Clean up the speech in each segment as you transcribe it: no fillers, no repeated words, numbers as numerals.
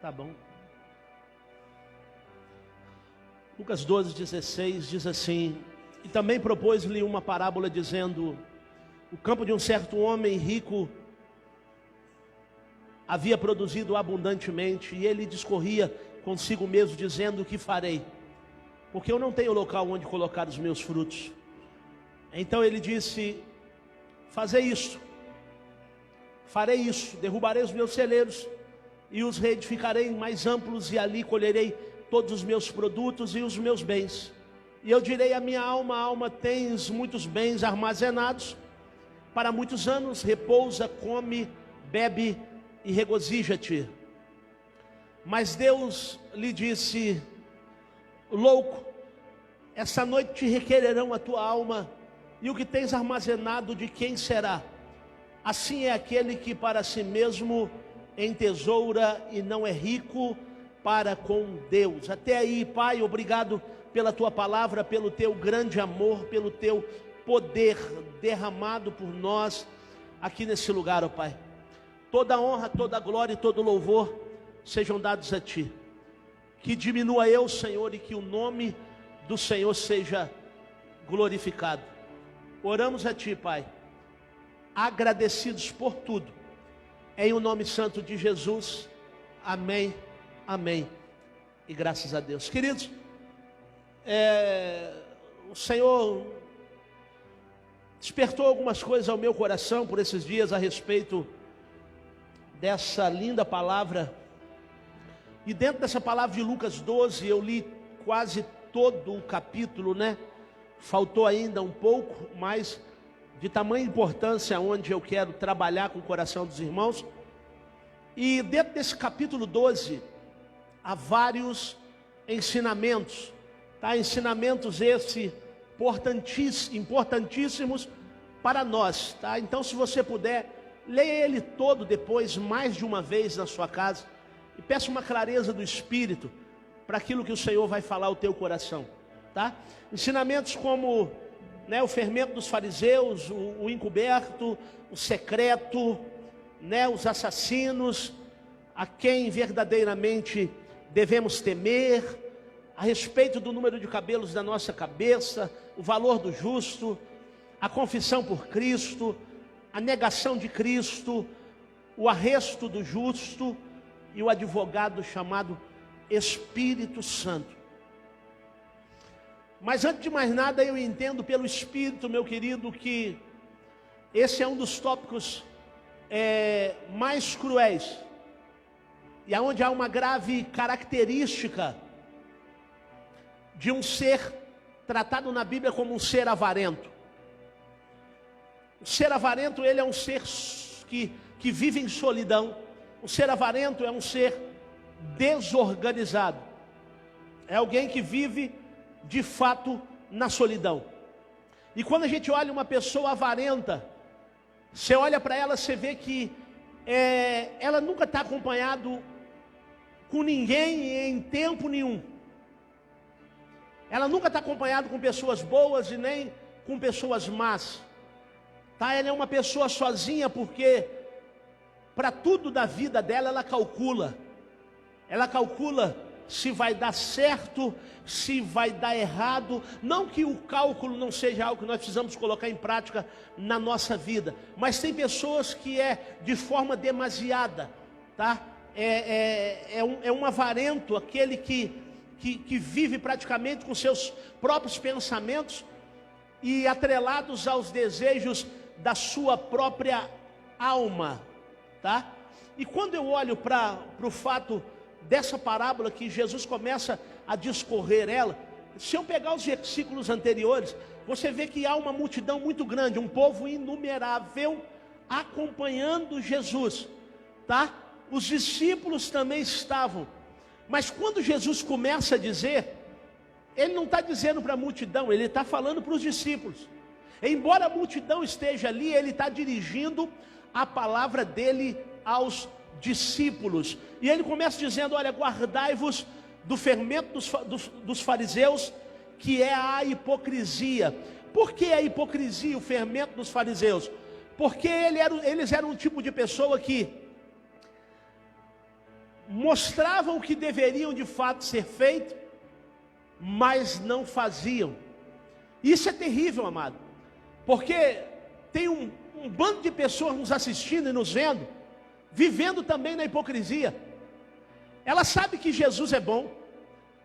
Tá bom. Lucas 12:16 diz assim: e também propôs-lhe uma parábola dizendo: o campo de um certo homem rico havia produzido abundantemente, e ele discorria consigo mesmo, dizendo: o que farei? Porque eu não tenho local onde colocar os meus frutos. Então ele disse: fazei isto, farei isso, derrubarei os meus celeiros e os reedificarei mais amplos, e ali colherei todos os meus produtos e os meus bens. E eu direi à minha alma: alma, tens muitos bens armazenados para muitos anos, repousa, come, bebe e regozija-te. Mas Deus lhe disse: louco, essa noite te requererão a tua alma, e o que tens armazenado de quem será? Assim é aquele que para si mesmo entesoura e não é rico para com Deus. Até aí, Pai, obrigado pela tua palavra, pelo teu grande amor, pelo teu poder derramado por nós aqui nesse lugar, ó Pai. Toda honra, toda glória e todo louvor sejam dados a Ti. Que diminua eu, Senhor, e que o nome do Senhor seja glorificado. Oramos a Ti, Pai, agradecidos por tudo, em o nome santo de Jesus. Amém, amém e graças a Deus. Queridos, o Senhor despertou algumas coisas ao meu coração por esses dias a respeito dessa linda palavra. E dentro dessa palavra de Lucas 12, eu li quase todo o capítulo, né? Faltou ainda um pouco, mas de tamanha importância, onde eu quero trabalhar com o coração dos irmãos. E dentro desse capítulo 12, há vários ensinamentos, tá? Ensinamentos esses importantíssimos para nós, tá? Então, se você puder, leia ele todo depois, mais de uma vez na sua casa, e peça uma clareza do Espírito para aquilo que o Senhor vai falar ao teu coração, tá? Ensinamentos como, né, o fermento dos fariseus, o encoberto, o secreto, né, os assassinos, a quem verdadeiramente devemos temer, a respeito do número de cabelos da nossa cabeça, o valor do justo, a confissão por Cristo, a negação de Cristo, o arresto do justo e o advogado chamado Espírito Santo. Mas antes de mais nada, eu entendo pelo Espírito, meu querido, que esse é um dos tópicos mais cruéis, e aonde há uma grave característica de um ser tratado na Bíblia como um ser avarento. O ser avarento, ele é um ser que vive em solidão. O ser avarento é um ser desorganizado. É alguém que vive de fato na solidão. E quando a gente olha uma pessoa avarenta, você olha para ela, você vê que ela nunca está acompanhada com ninguém em tempo nenhum. Ela nunca está acompanhada com pessoas boas e nem com pessoas más, tá? Ela é uma pessoa sozinha, porque para tudo da vida dela ela calcula se vai dar certo, se vai dar errado. Não que o cálculo não seja algo que nós precisamos colocar em prática na nossa vida, mas tem pessoas que de forma demasiada, tá? É um avarento, aquele que vive praticamente com seus próprios pensamentos e atrelados aos desejos da sua própria alma, tá? E quando eu olho para o fato dessa parábola que Jesus começa a discorrer ela, se eu pegar os versículos anteriores, você vê que há uma multidão muito grande, um povo inumerável acompanhando Jesus, tá? Os discípulos também estavam, mas quando Jesus começa a dizer, ele não está dizendo para a multidão, ele está falando para os discípulos. Embora a multidão esteja ali, ele está dirigindo a palavra dele aos discípulos. E ele começa dizendo: olha, guardai-vos do fermento dos fariseus, que é a hipocrisia. Por que a hipocrisia, o fermento dos fariseus? Porque eles eram um tipo de pessoa que mostravam o que deveriam de fato ser feito, mas não faziam. Isso é terrível, amado, porque tem um bando de pessoas nos assistindo e nos vendo, vivendo também na hipocrisia. Ela sabe que Jesus é bom,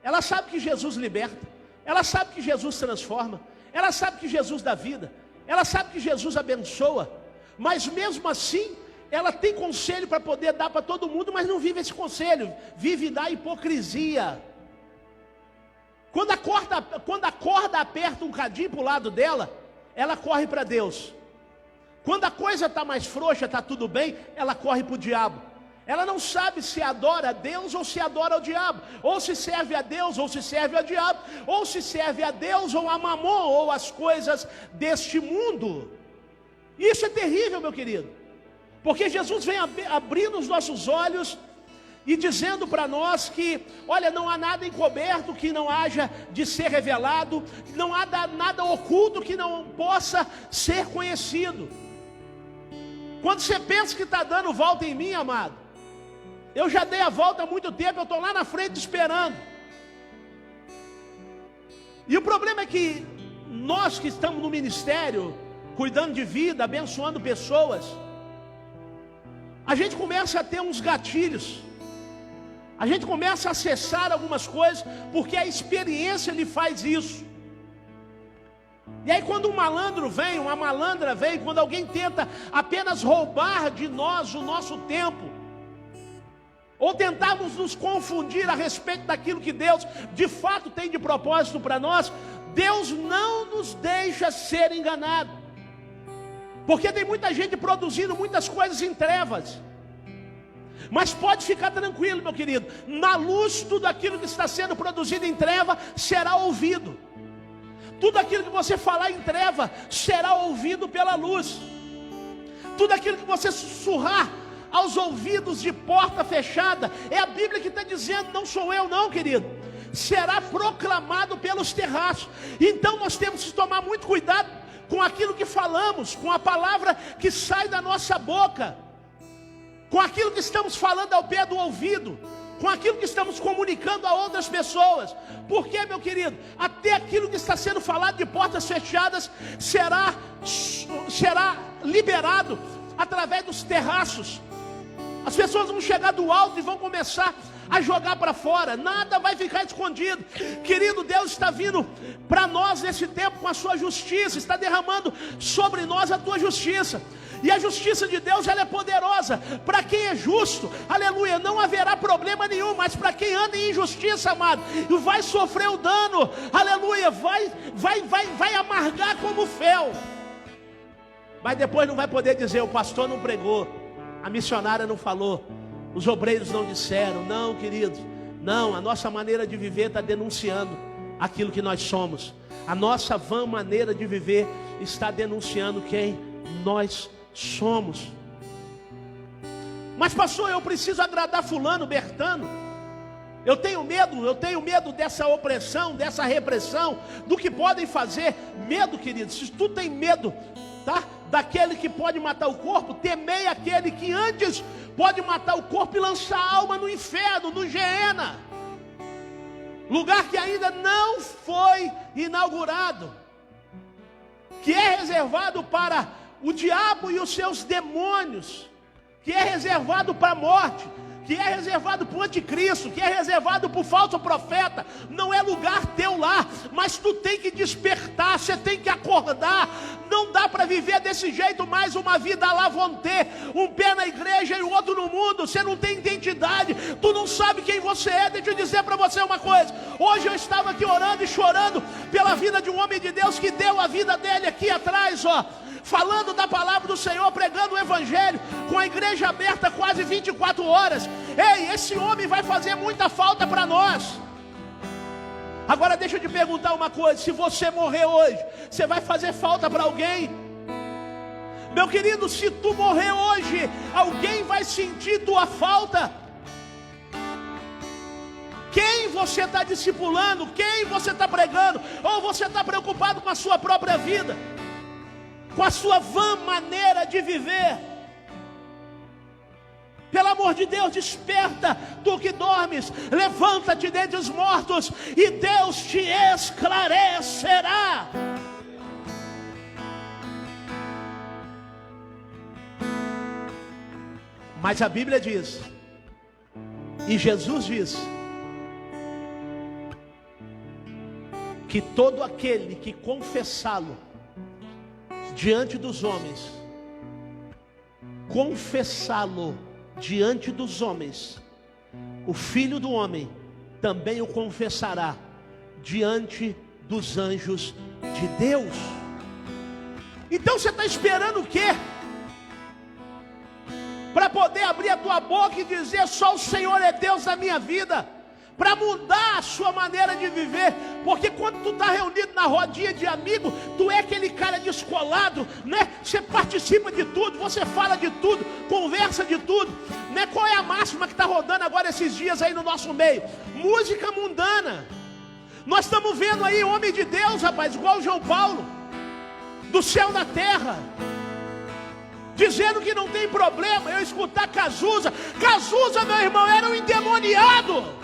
ela sabe que Jesus liberta, ela sabe que Jesus transforma, ela sabe que Jesus dá vida, ela sabe que Jesus abençoa, mas mesmo assim, ela tem conselho para poder dar para todo mundo, mas não vive esse conselho, vive na hipocrisia. Quando a corda aperta um cadinho para o lado dela, ela corre para Deus. Quando a coisa está mais frouxa, está tudo bem, ela corre para o diabo. Ela não sabe se adora a Deus ou se adora ao diabo, ou se serve a Deus ou se serve ao diabo, ou se serve a Deus ou a Mamon, ou as coisas deste mundo. Isso é terrível, meu querido, porque Jesus vem abrindo os nossos olhos e dizendo para nós que, olha, não há nada encoberto que não haja de ser revelado, não há nada oculto que não possa ser conhecido. Quando você pensa que está dando volta em mim, amado, eu já dei a volta há muito tempo, eu estou lá na frente esperando. E o problema é que nós que estamos no ministério, cuidando de vida, abençoando pessoas, a gente começa a ter uns gatilhos, a gente começa a acessar algumas coisas, porque a experiência lhe faz isso. E aí quando um malandro vem, uma malandra vem, quando alguém tenta apenas roubar de nós o nosso tempo, ou tentarmos nos confundir a respeito daquilo que Deus de fato tem de propósito para nós, Deus não nos deixa ser enganado, porque tem muita gente produzindo muitas coisas em trevas. Mas pode ficar tranquilo, meu querido, na luz tudo aquilo que está sendo produzido em treva será ouvido. Tudo aquilo que você falar em treva será ouvido pela luz. Tudo aquilo que você sussurrar aos ouvidos de porta fechada, é a Bíblia que está dizendo, não sou eu não, querido, será proclamado pelos terraços. Então nós temos que tomar muito cuidado com aquilo que falamos, com a palavra que sai da nossa boca, com aquilo que estamos falando ao pé do ouvido, com aquilo que estamos comunicando a outras pessoas. Porque, meu querido, até aquilo que está sendo falado de portas fechadas será liberado através dos terraços. As pessoas vão chegar do alto e vão começar a jogar para fora, nada vai ficar escondido. Querido, Deus está vindo para nós nesse tempo com a sua justiça, está derramando sobre nós a tua justiça. E a justiça de Deus, ela é poderosa para quem é justo, aleluia, não haverá problema nenhum. Mas para quem anda em injustiça, amado, vai sofrer o dano, aleluia, vai amargar como fel. Mas depois não vai poder dizer, o pastor não pregou, a missionária não falou, os obreiros não disseram. Não, queridos, não, a nossa maneira de viver está denunciando aquilo que nós somos. A nossa vã maneira de viver está denunciando quem nós somos. Mas pastor, eu preciso agradar fulano, Bertano, eu tenho medo dessa opressão, dessa repressão, do que podem fazer. Medo, queridos, se tu tem medo, tá, daquele que pode matar o corpo, temei aquele que antes pode matar o corpo e lançar a alma no inferno, no Geena, lugar que ainda não foi inaugurado, que é reservado para o diabo e os seus demônios, que é reservado para a morte, que é reservado para o anticristo, que é reservado para o falso profeta. Não é lugar teu lá, mas tu tem que despertar, você tem que acordar. Não dá para viver desse jeito mais uma vida à la vontade, um pé na igreja e o outro no mundo. Você não tem identidade, tu não sabe quem você é. Deixa eu dizer para você uma coisa, hoje eu estava aqui orando e chorando pela vida de um homem de Deus que deu a vida dele aqui atrás, ó, falando da palavra do Senhor, pregando o evangelho, com a igreja aberta quase 24 horas. Ei, esse homem vai fazer muita falta para nós. Agora deixa eu te perguntar uma coisa, se você morrer hoje, você vai fazer falta para alguém? Meu querido, se tu morrer hoje, alguém vai sentir tua falta? Quem você está discipulando? Quem você está pregando? Ou você está preocupado com a sua própria vida, com a sua vã maneira de viver? Pelo amor de Deus, desperta, tu que dormes, levanta-te dentre os mortos, e Deus te esclarecerá. Mas a Bíblia diz, e Jesus diz, que todo aquele que confessá-lo diante dos homens, o Filho do Homem também o confessará diante dos anjos de Deus. Então você está esperando o quê? Para poder abrir a tua boca e dizer: só o Senhor é Deus da minha vida, para mudar a sua maneira de viver. Porque quando tu está reunido na rodinha de amigo, tu é aquele cara descolado, né? Você participa de tudo, você fala de tudo, conversa de tudo, né? Qual é a máxima que está rodando agora esses dias aí no nosso meio? Música mundana. Nós estamos vendo aí homem de Deus, rapaz, igual o João Paulo, do céu na terra, dizendo que não tem problema eu escutar Cazuza. Cazuza, meu irmão, era um endemoniado.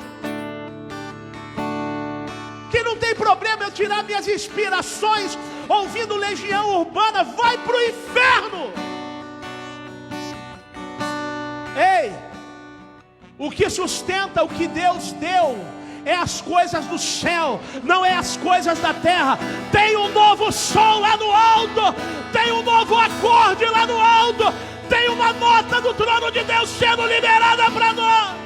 Que não tem problema eu tirar minhas inspirações ouvindo Legião Urbana. Vai para o inferno. Ei, o que sustenta o que Deus deu é as coisas do céu, não é as coisas da terra. Tem um novo som lá no alto, tem um novo acorde lá no alto, tem uma nota do trono de Deus sendo liberada para nós.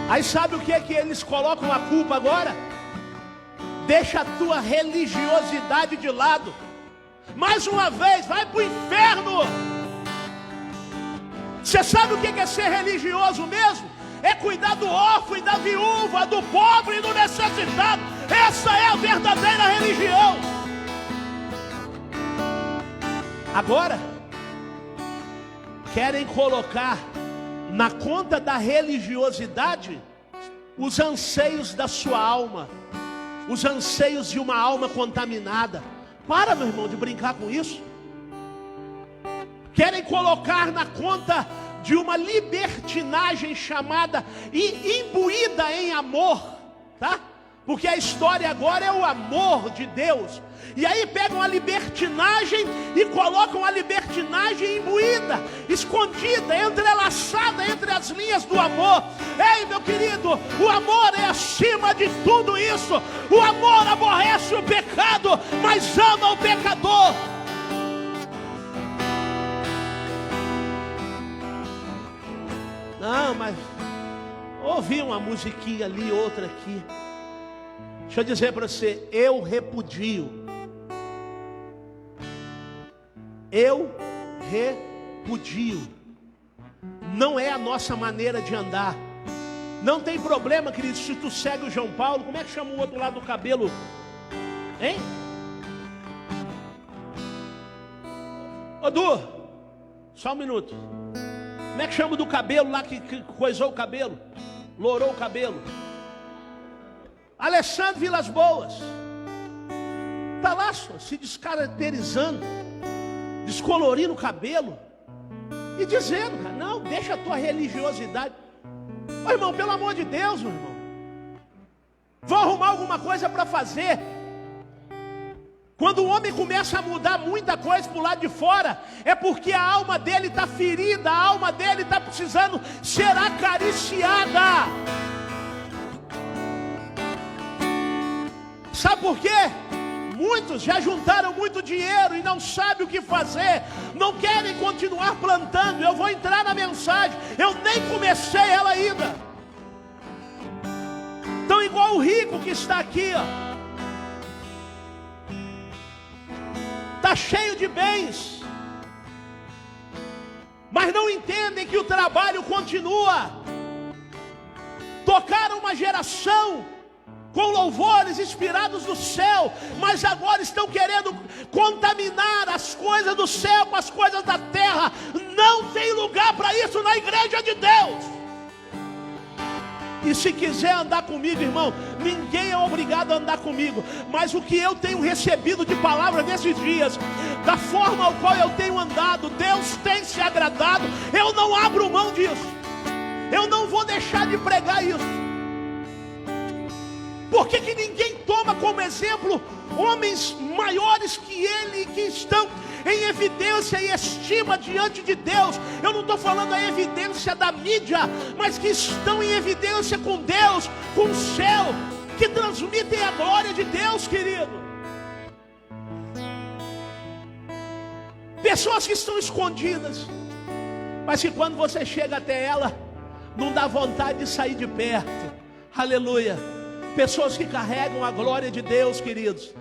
Aí sabe o que é que eles colocam a culpa agora? Deixa a tua religiosidade de lado. Mais uma vez, vai para o inferno. Você sabe o que é ser religioso mesmo? É cuidar do órfão e da viúva, do pobre e do necessitado. Essa é a verdadeira religião. Agora, querem colocar na conta da religiosidade os anseios da sua alma, os anseios de uma alma contaminada. Para, meu irmão, de brincar com isso. Querem colocar na conta de uma libertinagem chamada e imbuída em amor, tá? Porque a história agora é o amor de Deus. E aí pegam a libertinagem e colocam a libertinagem imbuída, escondida, entrelaçada entre as linhas do amor. Ei, meu querido, o amor é acima de tudo isso. O amor aborrece o pecado, mas ama o pecador. Não, mas ouvi uma musiquinha ali, outra aqui. Deixa eu dizer para você, eu repudio. Eu repudio. Não é a nossa maneira de andar. Não tem problema, querido, se tu segue o João Paulo. Como é que chama o outro lado do cabelo? Hein? Ô Du, só um minuto. Como é que chama do cabelo lá que coisou o cabelo? Lourou o cabelo? Alessandro Vilas Boas. Está lá só, se descaracterizando, descolorindo o cabelo e dizendo, cara, não, deixa a tua religiosidade. Ô irmão, pelo amor de Deus, meu irmão, vou arrumar alguma coisa para fazer. Quando o homem começa a mudar muita coisa para o lado de fora, é porque a alma dele está ferida, a alma dele está precisando ser acariciada. Sabe por quê? Muitos já juntaram muito dinheiro e não sabem o que fazer, não querem continuar plantando. Eu vou entrar na mensagem, eu nem comecei ela ainda. Então, igual o rico que está aqui, ó, está cheio de bens, mas não entendem que o trabalho continua. Tocaram uma geração com louvores inspirados do céu, mas agora estão querendo contaminar as coisas do céu com as coisas da terra. Não tem lugar para isso na igreja de Deus. E se quiser andar comigo, irmão, ninguém é obrigado a andar comigo. Mas o que eu tenho recebido de palavra nesses dias, da forma ao qual eu tenho andado, Deus tem se agradado. Eu não abro mão disso. Eu não vou deixar de pregar isso. Por que ninguém toma como exemplo homens maiores que ele, que estão em evidência e estima diante de Deus? Eu não estou falando a evidência da mídia, mas que estão em evidência com Deus, com o céu, que transmitem a glória de Deus, querido. Pessoas que estão escondidas, mas que quando você chega até ela, não dá vontade de sair de perto. Aleluia. Pessoas que carregam a glória de Deus, queridos,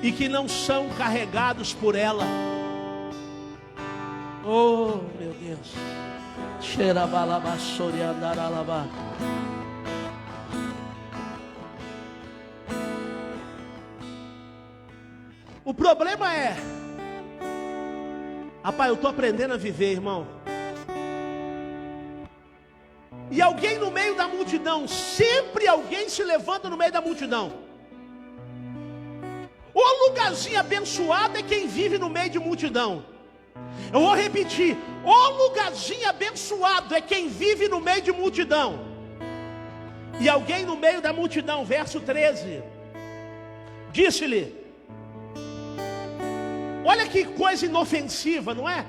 e que não são carregados por ela. Oh, meu Deus. O problema é, rapaz, eu estou aprendendo a viver, irmão. E alguém no meio da multidão, sempre alguém se levanta no meio da multidão. O lugarzinho abençoado é quem vive no meio de multidão. Eu vou repetir: o lugarzinho abençoado é quem vive no meio de multidão. E alguém no meio da multidão, verso 13, disse-lhe, olha que coisa inofensiva, não é?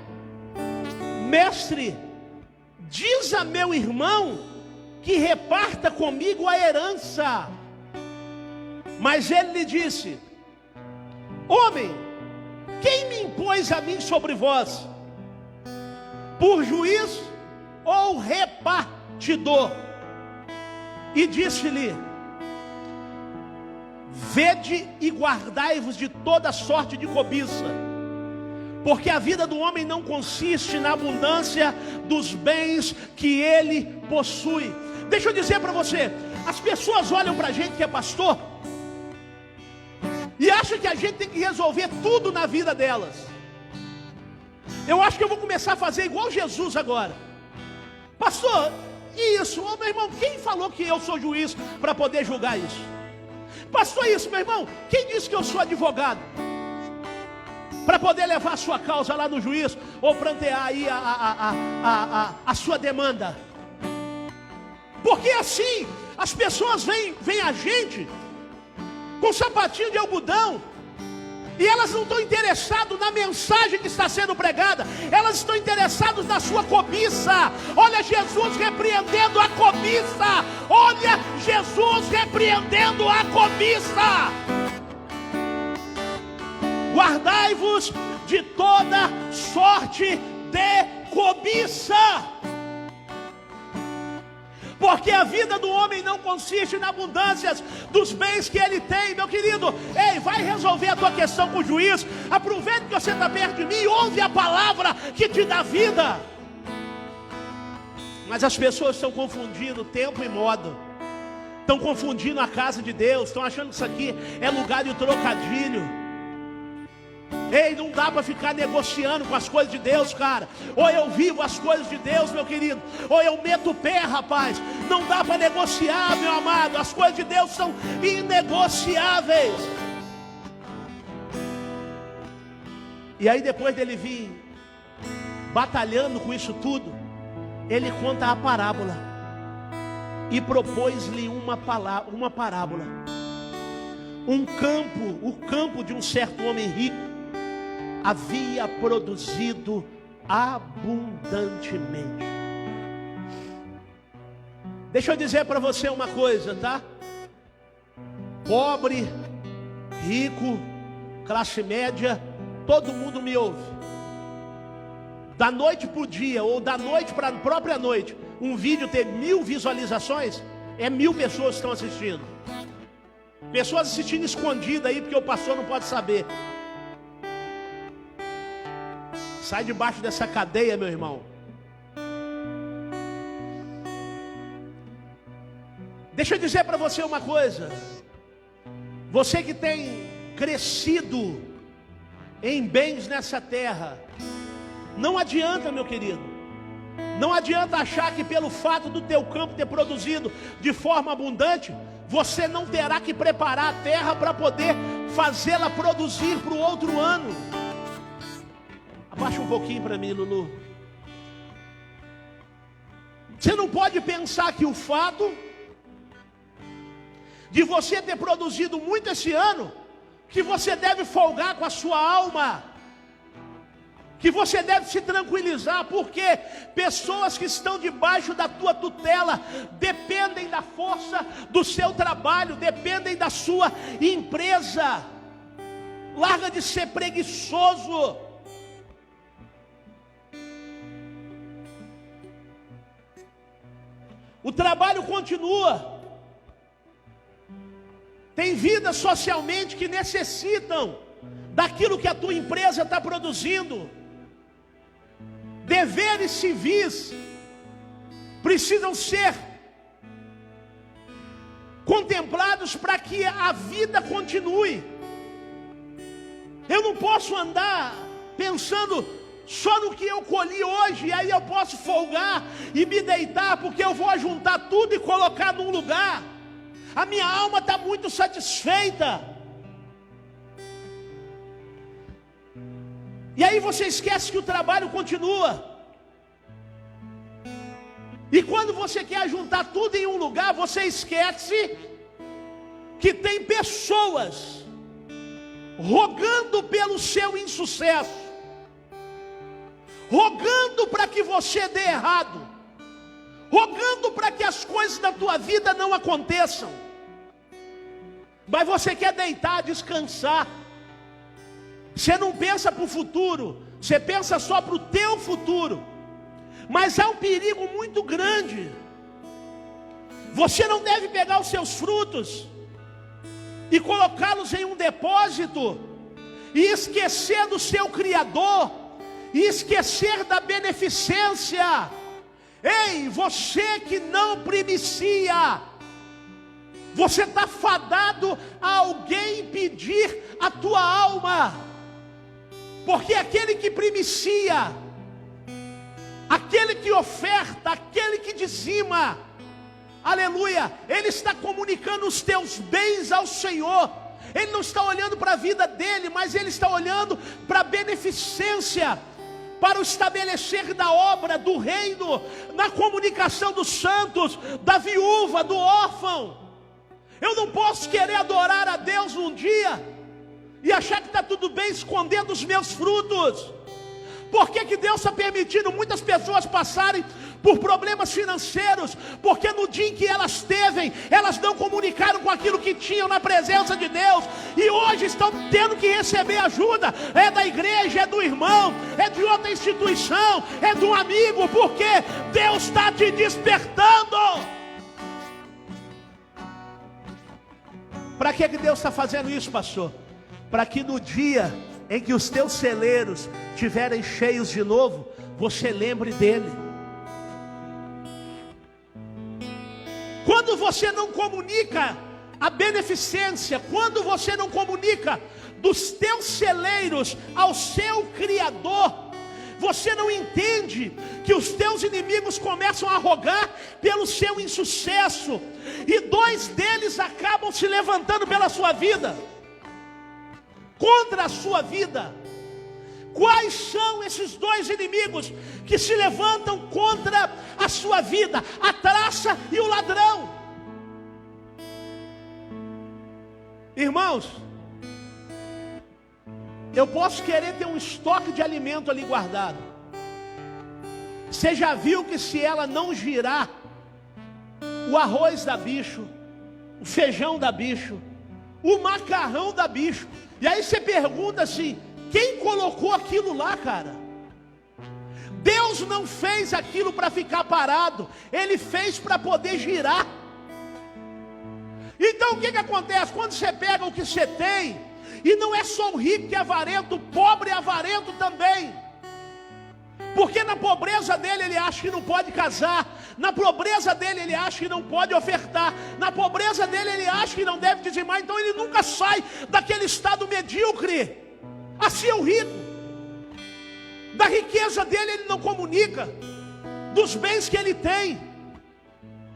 Mestre, diz a meu irmão que reparta comigo a herança. Mas ele lhe disse, homem, quem me impôs a mim sobre vós? Por juiz ou repartidor? E disse-lhe, vede e guardai-vos de toda sorte de cobiça, porque a vida do homem não consiste na abundância dos bens que ele possui. Deixa eu dizer para você, as pessoas olham para a gente que é pastor e acham que a gente tem que resolver tudo na vida delas. Eu acho que eu vou começar a fazer igual Jesus agora. Pastor, isso, ô meu irmão, quem falou que eu sou juiz para poder julgar isso? Pastor, isso, meu irmão, quem disse que eu sou advogado para poder levar a sua causa lá no juiz, ou plantear aí a sua demanda? Porque assim, as pessoas vêm a gente com sapatinho de algodão, e elas não estão interessadas na mensagem que está sendo pregada, elas estão interessadas na sua cobiça. Olha Jesus repreendendo a cobiça, olha Jesus repreendendo a cobiça. Guardai-vos de toda sorte de cobiça, porque a vida do homem não consiste na abundância dos bens que ele tem. Meu querido, ei, vai resolver a tua questão com o juiz. Aproveita que você está perto de mim e ouve a palavra que te dá vida. Mas as pessoas estão confundindo tempo e modo, estão confundindo a casa de Deus, estão achando que isso aqui é lugar de trocadilho. Ei, não dá para ficar negociando com as coisas de Deus, cara. Ou eu vivo as coisas de Deus, meu querido, ou eu meto o pé, rapaz. Não dá para negociar, meu amado. As coisas de Deus são inegociáveis. E aí depois dele vir batalhando com isso tudo, ele conta a parábola e propôs-lhe uma parábola. O campo de um certo homem rico havia produzido abundantemente. Deixa eu dizer para você uma coisa, tá? Pobre, rico, classe média, todo mundo me ouve. Da noite para o dia, ou da noite para a própria noite, um vídeo ter 1000 visualizações, é 1000 pessoas que estão assistindo. Pessoas assistindo escondida aí, porque o pastor não pode saber. Sai debaixo dessa cadeia, meu irmão. Deixa eu dizer para você uma coisa. Você que tem crescido em bens nessa terra, não adianta, meu querido. Não adianta achar que pelo fato do teu campo ter produzido de forma abundante, você não terá que preparar a terra para poder fazê-la produzir para o outro ano. Abaixa um pouquinho para mim, Lulu. Você não pode pensar que o fato de você ter produzido muito esse ano, que você deve folgar com a sua alma, que você deve se tranquilizar, porque pessoas que estão debaixo da tua tutela dependem da força do seu trabalho, dependem da sua empresa. Larga de ser preguiçoso. O trabalho continua. Tem vidas socialmente que necessitam daquilo que a tua empresa está produzindo. Deveres civis precisam ser contemplados para que a vida continue. Eu não posso andar pensando só no que eu colhi hoje, e aí eu posso folgar e me deitar, porque eu vou juntar tudo e colocar num lugar. A minha alma está muito satisfeita. E aí você esquece que o trabalho continua. E quando você quer juntar tudo em um lugar, você esquece que tem pessoas rogando pelo seu insucesso, rogando para que você dê errado, rogando para que as coisas da tua vida não aconteçam. Mas você quer deitar, descansar. Você não pensa para o futuro, você pensa só para o teu futuro. Mas há um perigo muito grande. Você não deve pegar os seus frutos e colocá-los em um depósito e esquecer do seu Criador, e esquecer da beneficência. Ei, você que não primicia, você está fadado a alguém pedir a tua alma, porque aquele que primicia, aquele que oferta, aquele que dizima, aleluia, ele está comunicando os teus bens ao Senhor. Ele não está olhando para a vida dele, mas ele está olhando para a beneficência, para o estabelecer da obra, do reino, na comunicação dos santos, da viúva, do órfão. Eu não posso querer adorar a Deus um dia e achar que está tudo bem escondendo os meus frutos. Por que Deus está permitindo muitas pessoas passarem por problemas financeiros? Porque no dia em que elas teve, elas não comunicaram com aquilo que tinham na presença de Deus, e hoje estão tendo que receber ajuda. É da igreja, é do irmão, é de outra instituição, é de um amigo, porque Deus está te despertando. Para que Deus está fazendo isso, pastor? Para que no dia em que os teus celeiros estiverem cheios de novo, você lembre dele. Quando você não comunica a beneficência, quando você não comunica dos teus celeiros ao seu Criador, você não entende que os teus inimigos começam a rogar pelo seu insucesso, e dois deles acabam se levantando pela sua vida, contra a sua vida. Quais são esses dois inimigos que se levantam contra a sua vida? A traça e o ladrão. Irmãos, eu posso querer ter um estoque de alimento ali guardado. Você já viu que se ela não girar, o arroz dá bicho, o feijão dá bicho, o macarrão dá bicho. E aí você pergunta assim: quem colocou aquilo lá, cara? Deus não fez aquilo para ficar parado, Ele fez para poder girar. Então o que acontece? Quando você pega o que você tem, e não é só o rico que é avarento, o pobre é avarento também. Porque na pobreza dele ele acha que não pode casar, na pobreza dele ele acha que não pode ofertar, na pobreza dele ele acha que não deve dizimar. Então ele nunca sai daquele estado medíocre. Assim é o rico. Da riqueza dele ele não comunica, dos bens que ele tem.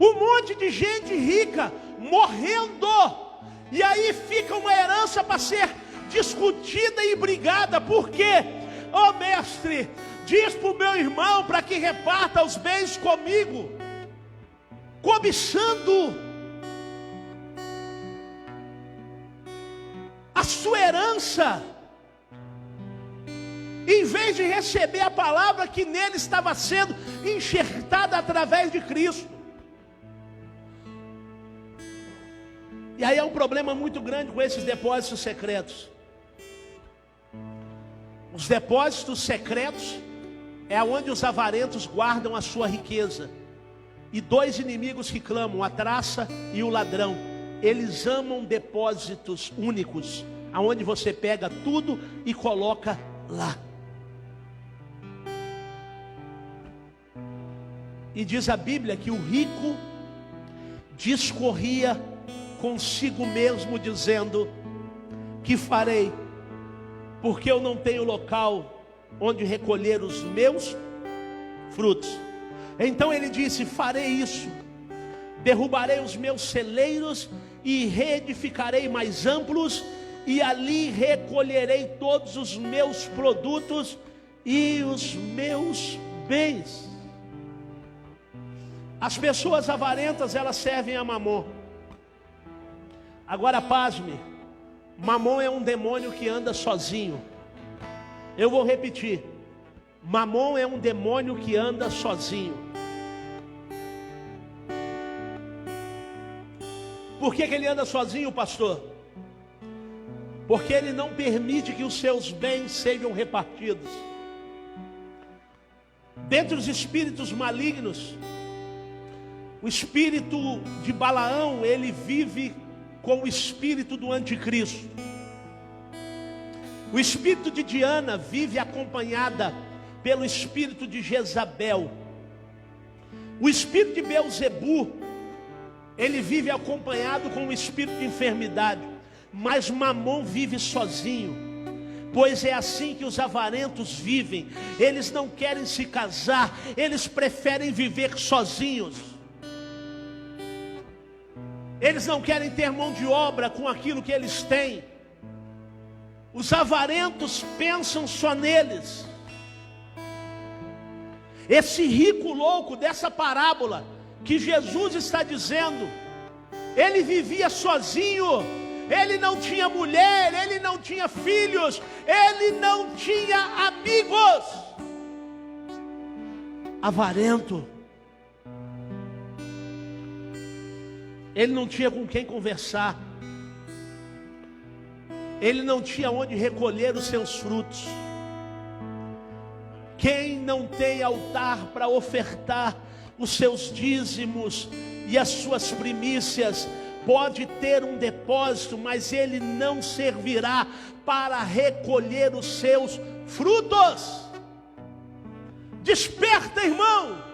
Um monte de gente rica morrendo, e aí fica uma herança para ser discutida e brigada. Por quê? Ô mestre, diz para o meu irmão para que reparta os bens comigo, cobiçando a sua herança, em vez de receber a palavra que nele estava sendo enxertada através de Cristo. E aí é um problema muito grande com esses depósitos secretos. Os depósitos secretos é onde os avarentos guardam a sua riqueza. E dois inimigos que clamam, a traça e o ladrão, eles amam depósitos únicos, aonde você pega tudo e coloca lá. E diz a Bíblia que o rico discorria consigo mesmo, dizendo: que farei? Porque eu não tenho local onde recolher os meus frutos. Então ele disse: farei isso, derrubarei os meus celeiros e reedificarei mais amplos, e ali recolherei todos os meus produtos e os meus bens. As pessoas avarentas, elas servem a Mamon. Agora pasme, Mamon é um demônio que anda sozinho. Eu vou repetir: Mamon é um demônio que anda sozinho. Por que ele anda sozinho, pastor? Porque ele não permite que os seus bens sejam repartidos. Dentre os espíritos malignos, o espírito de Balaão, ele vive com o espírito do anticristo. O espírito de Diana vive acompanhada pelo espírito de Jezabel. O espírito de Beelzebu, ele vive acompanhado com o espírito de enfermidade. Mas Mamon vive sozinho, pois é assim que os avarentos vivem. Eles não querem se casar, eles preferem viver sozinhos. Eles não querem ter mão de obra com aquilo que eles têm. Os avarentos pensam só neles. Esse rico louco dessa parábola que Jesus está dizendo, ele vivia sozinho, ele não tinha mulher, ele não tinha filhos, ele não tinha amigos. Avarento. Ele não tinha com quem conversar. Ele não tinha onde recolher os seus frutos. Quem não tem altar para ofertar os seus dízimos e as suas primícias, pode ter um depósito, mas ele não servirá para recolher os seus frutos. Desperta, irmão.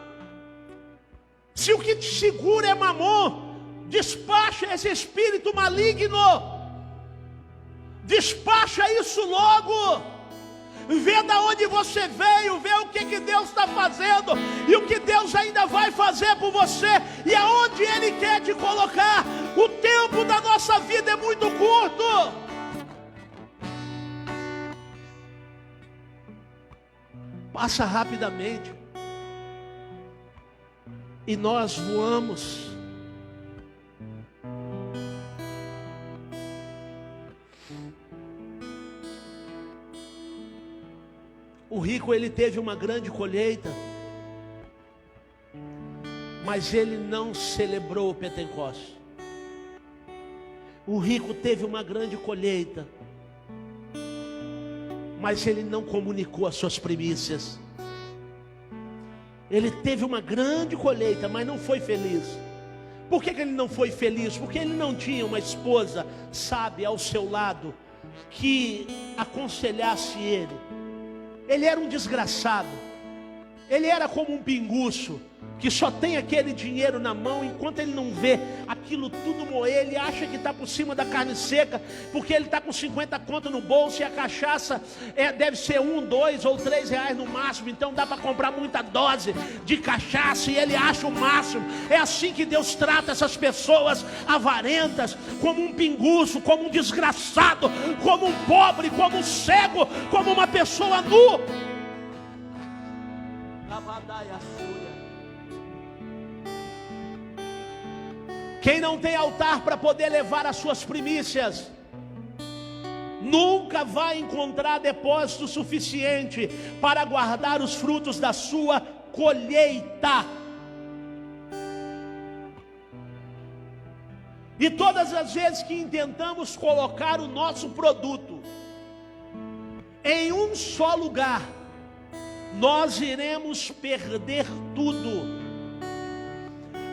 Se o que te segura é Mamon, despacha esse espírito maligno. Despacha isso logo. Vê da onde você veio, vê o que Deus está fazendo e o que Deus ainda vai fazer por você e aonde Ele quer te colocar. O tempo da nossa vida é muito curto. Passa rapidamente e nós voamos. O rico, ele teve uma grande colheita, mas ele não celebrou o Pentecostes. O rico teve uma grande colheita, mas ele não comunicou as suas primícias. Ele teve uma grande colheita, mas não foi feliz. Por que ele não foi feliz? Porque ele não tinha uma esposa sábia ao seu lado, que aconselhasse ele. Ele era um desgraçado. Ele era como um pinguço, que só tem aquele dinheiro na mão, enquanto ele não vê aquilo tudo moer, ele acha que está por cima da carne seca, porque ele está com 50 conto no bolso, e a cachaça deve ser 1, 2 ou 3 reais no máximo, então dá para comprar muita dose de cachaça, e ele acha o máximo. É assim que Deus trata essas pessoas avarentas, como um pinguço, como um desgraçado, como um pobre, como um cego, como uma pessoa nu. Quem não tem altar para poder levar as suas primícias, nunca vai encontrar depósito suficiente para guardar os frutos da sua colheita. E todas as vezes que intentamos colocar o nosso produto em um só lugar, nós iremos perder tudo.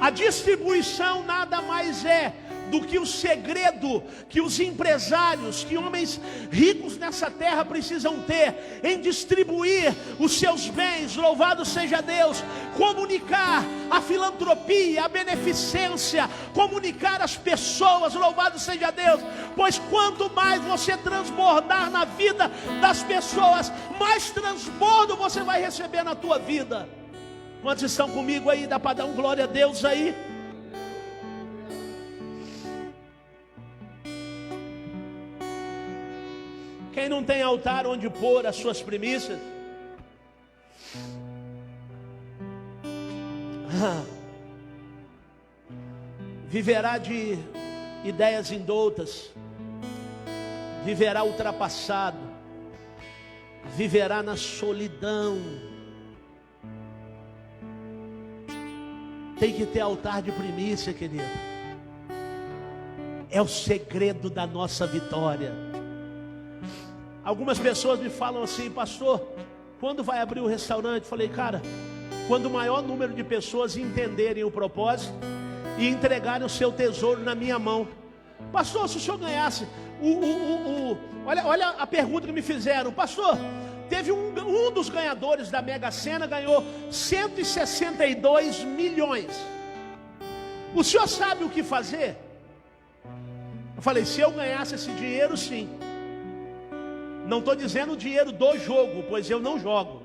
A distribuição nada mais é do que o segredo que os empresários, que homens ricos nessa terra precisam ter em distribuir os seus bens. Louvado seja Deus. Comunicar a filantropia, a beneficência, comunicar às pessoas. Louvado seja Deus. Pois quanto mais você transbordar na vida das pessoas, mais transbordo você vai receber na tua vida. Quantos estão comigo aí? Dá para dar um glória a Deus aí? Quem não tem altar onde pôr as suas primícias, viverá de ideias indoutas, viverá ultrapassado, viverá na solidão. Tem que ter altar de primícia, querido. É o segredo da nossa vitória. Algumas pessoas me falam assim: pastor, quando vai abrir o restaurante? Falei, cara, quando o maior número de pessoas entenderem o propósito e entregarem o seu tesouro na minha mão. Pastor, se o senhor ganhasse olha a pergunta que me fizeram. Pastor, teve um dos ganhadores da Mega Sena, ganhou 162 milhões. O senhor sabe o que fazer? Eu falei, se eu ganhasse esse dinheiro, sim. Não estou dizendo o dinheiro do jogo, pois eu não jogo.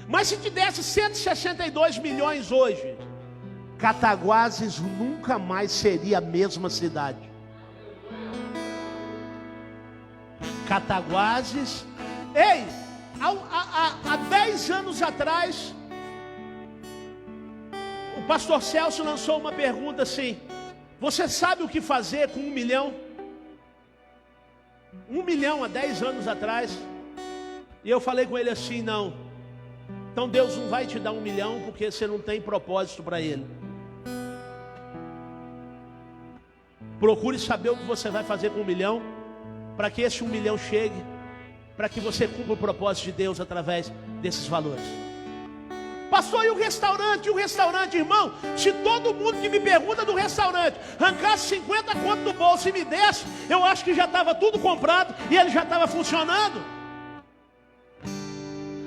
Mas se te desse 162 milhões hoje, Cataguases nunca mais seria a mesma cidade. Cataguases... Ei, há 10 anos atrás, o pastor Celso lançou uma pergunta assim: você sabe o que fazer com 1 milhão? 1 milhão há 10 anos atrás. E eu falei com ele assim: não, então Deus não vai te dar 1 milhão porque você não tem propósito para ele. Procure saber o que você vai fazer com 1 milhão, para que esse 1 milhão chegue, para que você cumpra o propósito de Deus através desses valores. Pastor, e o restaurante? E o restaurante, irmão? Se todo mundo que me pergunta do restaurante arrancasse 50 conto do bolso e me desse, eu acho que já estava tudo comprado e ele já estava funcionando.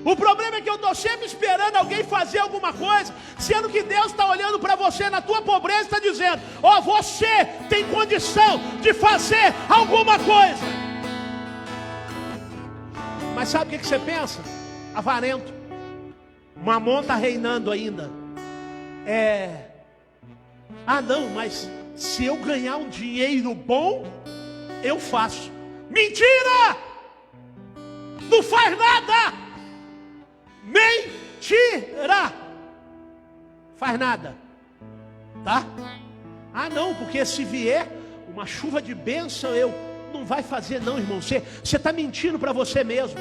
O problema é que eu estou sempre esperando alguém fazer alguma coisa, sendo que Deus está olhando para você na tua pobreza e está dizendo: ó, você tem condição de fazer alguma coisa. Mas sabe o que você pensa? Avarento. Mamon está reinando ainda. Não, mas se eu ganhar um dinheiro bom, eu faço. Mentira! Não faz nada! Mentira! Faz nada. Tá? Não, porque se vier uma chuva de bênção, não vai fazer não, irmão. Você está mentindo para você mesmo.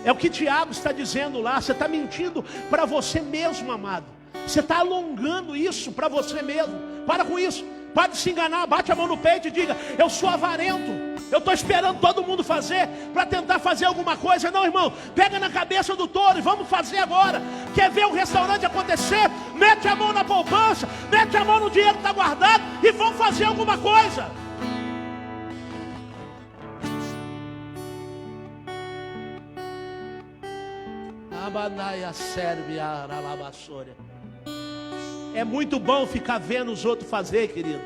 É o que Tiago está dizendo lá. Você está mentindo para você mesmo, amado. Você está alongando isso para você mesmo. Para com isso. Para de se enganar. Bate a mão no peito e diga: eu sou avarento. Eu estou esperando todo mundo fazer para tentar fazer alguma coisa. Não, irmão. Pega na cabeça do touro e vamos fazer agora. Quer ver o restaurante acontecer? Mete a mão na poupança. Mete a mão no dinheiro que está guardado e vamos fazer alguma coisa. É muito bom ficar vendo os outros fazer, querido.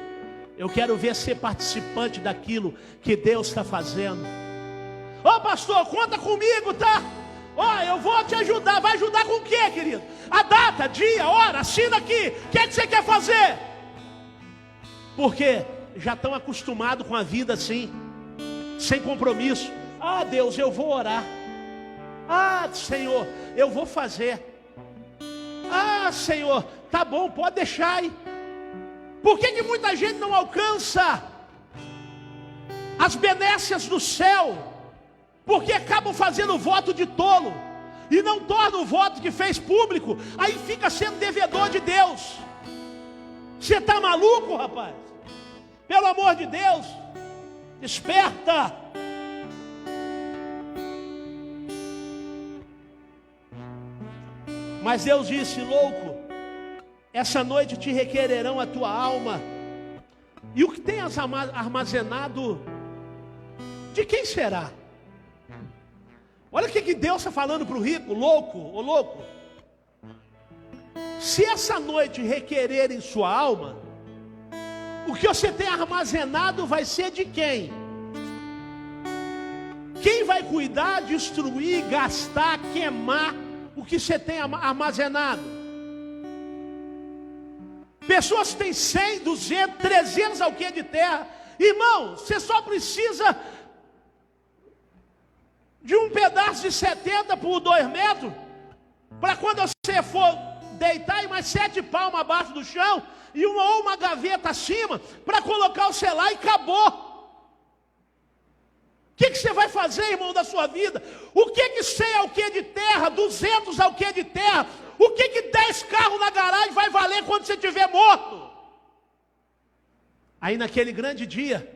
Eu quero ver ser participante daquilo que Deus está fazendo. Ô pastor, conta comigo, tá? Ó, eu vou te ajudar. Vai ajudar com o quê, querido? A data, dia, hora, assina aqui. O que é que você quer fazer? Porque já estão acostumados com a vida assim, sem compromisso. Ah, Deus, eu vou orar. Ah, Senhor, eu vou fazer. Ah, Senhor, tá bom, pode deixar aí. Por que muita gente não alcança as benécias do céu? Porque acabam fazendo voto de tolo e não tornam o voto que fez público. Aí fica sendo devedor de Deus. Você está maluco, rapaz? Pelo amor de Deus, desperta. Mas Deus disse: louco, essa noite te requererão a tua alma. E o que tem armazenado, de quem será? Olha o que Deus está falando para o rico: louco, ô louco, se essa noite requererem sua alma, o que você tem armazenado vai ser de quem? Quem vai cuidar, destruir, gastar, queimar o que você tem armazenado? Pessoas têm 100, 200, 300 alquê de terra. Irmão, você só precisa de um pedaço de 70 por 2 metros, para quando você for deitar e mais 7 palmas abaixo do chão, e ou uma gaveta acima, para colocar o celular, e acabou. O que você vai fazer, irmão, da sua vida? O que 100 alquê de terra, 200 alquê de terra, o que 10 carros na garagem vai valer quando você estiver morto? Aí naquele grande dia,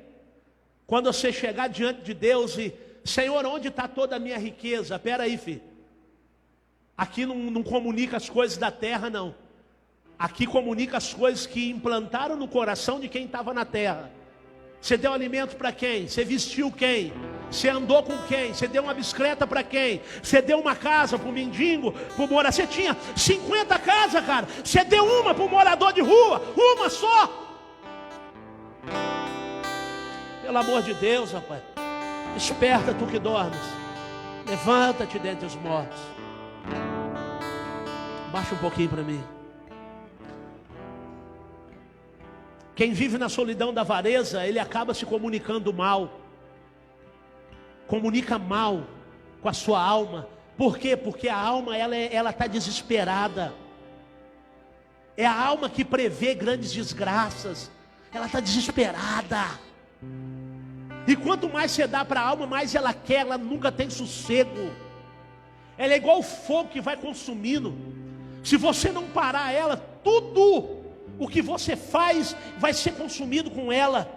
quando você chegar diante de Deus e: Senhor, onde está toda a minha riqueza? Espera aí, filho. Aqui não comunica as coisas da terra, não. Aqui comunica as coisas que implantaram no coração de quem estava na terra. Você deu alimento para quem? Você vestiu quem? Você andou com quem? Você deu uma bicicleta para quem? Você deu uma casa para o mendigo, para o morador? Você tinha 50 casas, cara. Você deu uma para o morador de rua? Uma só? Pelo amor de Deus, rapaz. Desperta, tu que dormes. Levanta-te dentre os mortos. Baixa um pouquinho para mim. Quem vive na solidão da avareza, ele acaba se comunicando mal. Comunica mal com a sua alma. Por quê? Porque a alma, ela está desesperada. É a alma que prevê grandes desgraças. Ela está desesperada. E quanto mais você dá para a alma, mais ela quer, ela nunca tem sossego. Ela é igual o fogo que vai consumindo. Se você não parar ela, tudo o que você faz vai ser consumido com ela.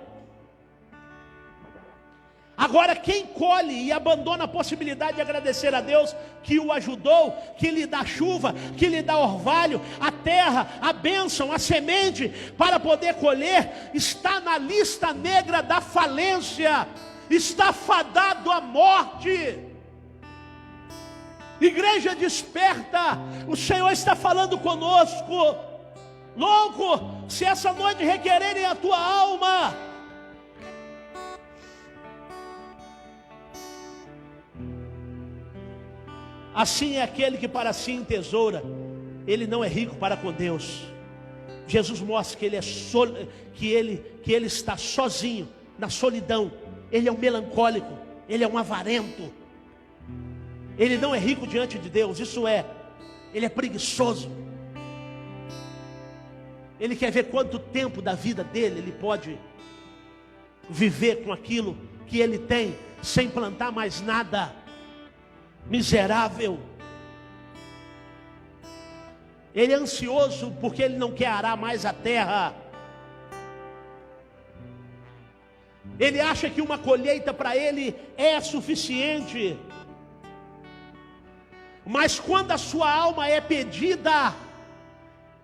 Agora quem colhe e abandona a possibilidade de agradecer a Deus que o ajudou, que lhe dá chuva, que lhe dá orvalho, a terra, a bênção, a semente para poder colher, está na lista negra da falência, está fadado à morte. Igreja, desperta, o Senhor está falando conosco. Louco, se essa noite requererem a tua alma, assim é aquele que para si entesoura, ele não é rico para com Deus. Jesus mostra que ele está sozinho, na solidão. Ele é um melancólico, ele é um avarento. Ele não é rico diante de Deus, isso é, ele é preguiçoso. Ele quer ver quanto tempo da vida dele ele pode viver com aquilo que ele tem, sem plantar mais nada. Miserável. Ele é ansioso porque ele não quer arar mais a terra. Ele acha que uma colheita para ele é suficiente. Mas quando a sua alma é pedida,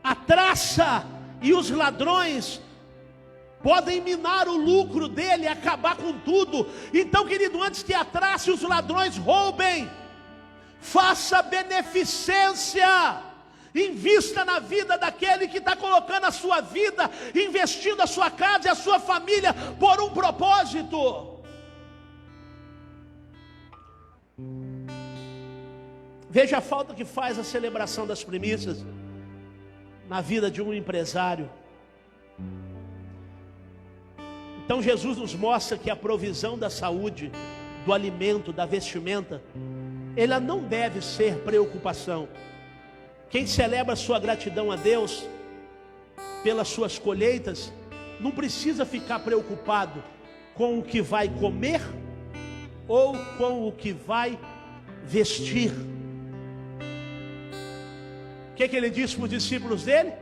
a traça e os ladrões podem minar o lucro dele, acabar com tudo. Então, querido, antes que a traça e os ladrões roubem, Faça beneficência. Invista na vida daquele que está colocando a sua vida, investindo a sua casa e a sua família por um propósito. Veja a falta que faz a celebração das primícias na vida de um empresário. Então Jesus nos mostra que a provisão da saúde, do alimento, da vestimenta, ela não deve ser preocupação. Quem celebra sua gratidão a Deus pelas suas colheitas, não precisa ficar preocupado com o que vai comer ou com o que vai vestir. O que ele disse para os discípulos dele?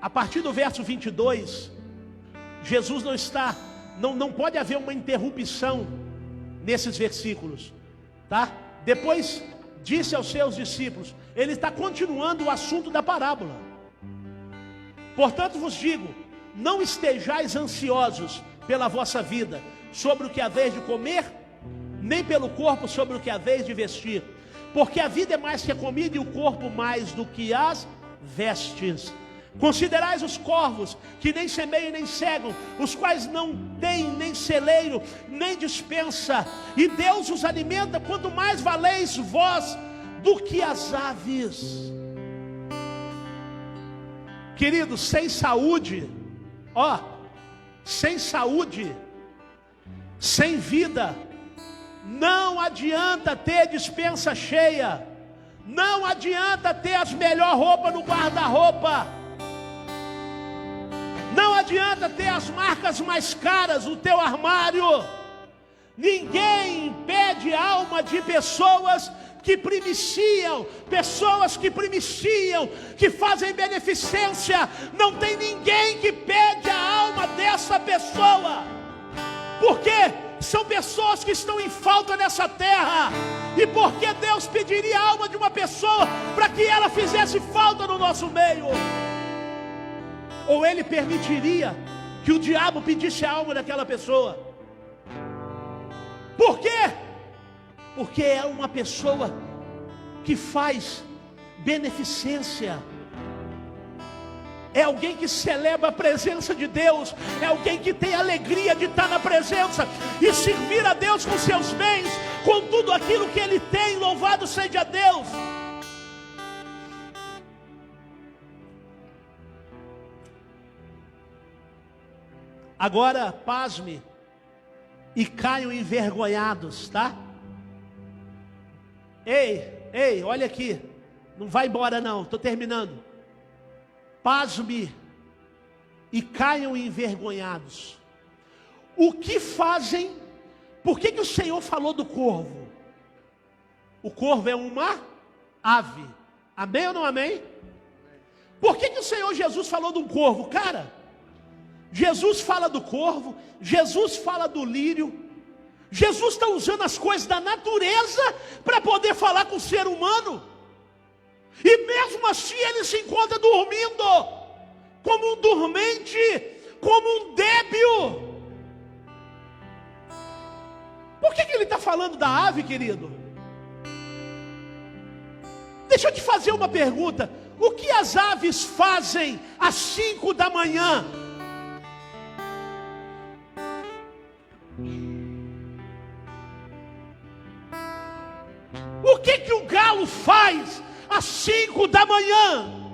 A partir do verso 22, Jesus não pode haver uma interrupção nesses versículos, tá? Depois disse aos seus discípulos, ele está continuando o assunto da parábola. Portanto vos digo, não estejais ansiosos pela vossa vida, sobre o que haveis de comer, nem pelo corpo sobre o que haveis de vestir. Porque a vida é mais que a comida e o corpo mais do que as vestes. Considerais os corvos, que nem semeiam nem cegam, os quais não têm nem celeiro, nem despensa, e Deus os alimenta, quanto mais valeis vós do que as aves. Queridos, sem saúde, sem saúde, sem vida, não adianta ter despensa cheia, não adianta ter as melhores roupas no guarda-roupa, não adianta ter as marcas mais caras no teu armário. Ninguém impede a alma de pessoas que primiciam, que fazem beneficência. Não tem ninguém que pede a alma dessa pessoa. Por quê? São pessoas que estão em falta nessa terra. E por que Deus pediria a alma de uma pessoa para que ela fizesse falta no nosso meio? Ou Ele permitiria que o diabo pedisse a alma daquela pessoa? Por quê? Porque é uma pessoa que faz beneficência. É alguém que celebra a presença de Deus. É alguém que tem alegria de estar na presença e servir a Deus com seus bens, com tudo aquilo que Ele tem. Louvado seja Deus. Agora, pasme e caiam envergonhados, tá? Ei, olha aqui. Não vai embora não, estou terminando. Pasme e caiam envergonhados. O que fazem? Por que o Senhor falou do corvo? O corvo é uma ave. Amém ou não amém? Por que o Senhor Jesus falou de um corvo? Cara, Jesus fala do corvo, Jesus fala do lírio. Jesus está usando as coisas da natureza para poder falar com o ser humano. E mesmo assim ele se encontra dormindo, como um dormente, como um débil. Por que ele está falando da ave, querido? Deixa eu te fazer uma pergunta. O que as aves fazem às 5 da manhã? O que o galo faz às 5 da manhã?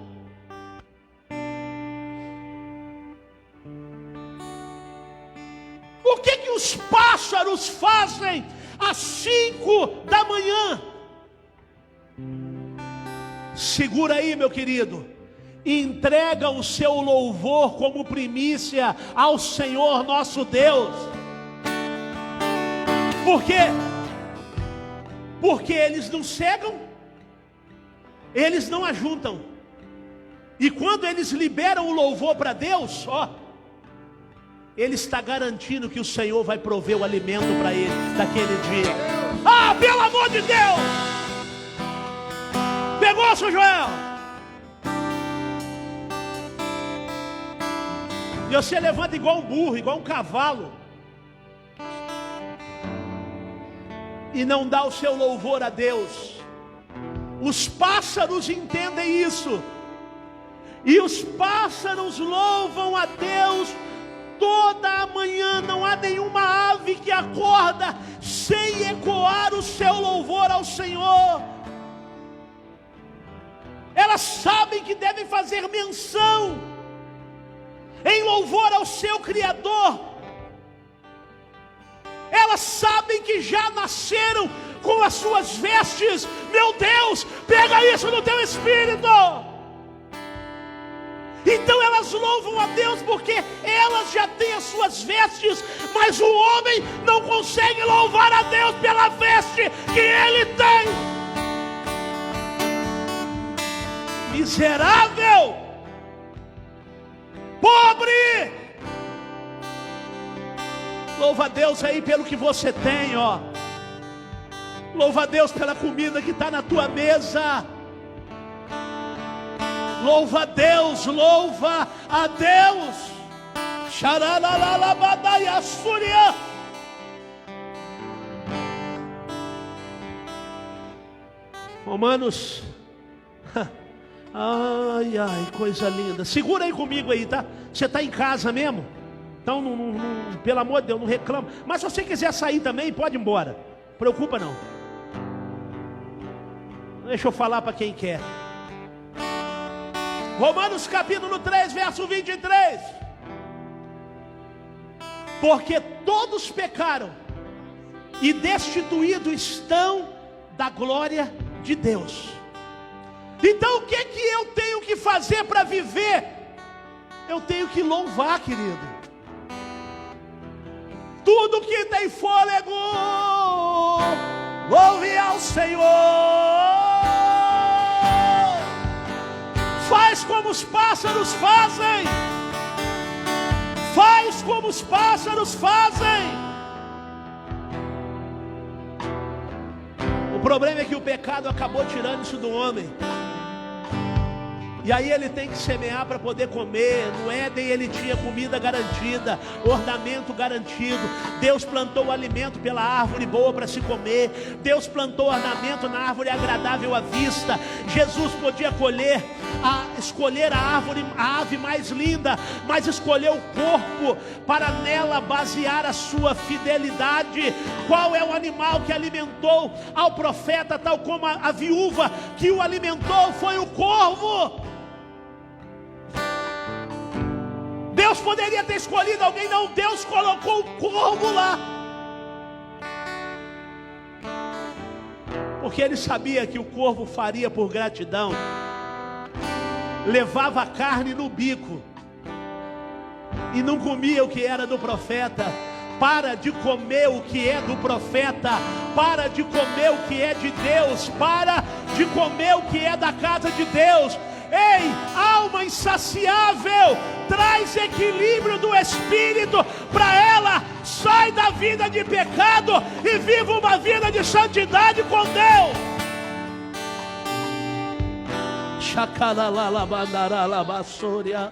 O que os pássaros fazem às 5 da manhã? Segura aí, meu querido. Entrega o seu louvor como primícia ao Senhor nosso Deus. Por quê? Porque eles não cegam, eles não ajuntam. E quando eles liberam o louvor para Deus, Ele está garantindo que o Senhor vai prover o alimento para ele daquele dia. Ah, pelo amor de Deus! Pegou, seu Joel? E você levanta igual um burro, igual um cavalo. e não dá o seu louvor a Deus. Os pássaros entendem isso. E os pássaros louvam a Deus toda a manhã. Não há nenhuma ave que acorda sem ecoar o seu louvor ao Senhor. Elas sabem que devem fazer menção em louvor ao seu Criador. Elas sabem que já nasceram com as suas vestes. Meu Deus, pega isso no teu espírito. Então elas louvam a Deus porque elas já têm as suas vestes, mas o homem não consegue louvar a Deus pela veste que ele tem. Miserável, pobre, louva a Deus aí pelo que você tem, ó. Louva a Deus pela comida que está na tua mesa. Louva a Deus, louva a Deus. Xaralalabadaiassúria. Romanos. Ai, ai, coisa linda. Segura aí comigo aí, tá? Você está em casa mesmo? Então, pelo amor de Deus, não reclama. Mas se você quiser sair também, pode ir embora. Preocupa não. Deixa eu falar para quem quer. Romanos capítulo 3, verso 23. Porque todos pecaram e destituídos estão da glória de Deus. Então o que eu tenho que fazer para viver? Eu tenho que louvar, querido. Tudo que tem fôlego, louve ao Senhor. Faz como os pássaros fazem. Faz como os pássaros fazem. O problema é que o pecado acabou tirando isso do homem. E aí ele tem que semear para poder comer. No Éden ele tinha comida garantida, ornamento garantido. Deus plantou o alimento pela árvore boa para se comer. Deus plantou ornamento na árvore agradável à vista. Jesus podia escolher a ave mais linda, mas escolheu o corpo para nela basear a sua fidelidade. Qual é o animal que alimentou ao profeta, tal como a viúva que o alimentou? Foi o corvo. Deus poderia ter escolhido alguém, não, Deus colocou o corvo lá. Porque ele sabia que o corvo faria por gratidão. Levava a carne no bico e não comia o que era do profeta. Para de comer o que é do profeta. Para de comer o que é de Deus. Para de comer o que é da casa de Deus. Ei, alma insaciável, traz equilíbrio do espírito para ela. Sai da vida de pecado e viva uma vida de santidade com Deus. Chacalalalabandaralasúria.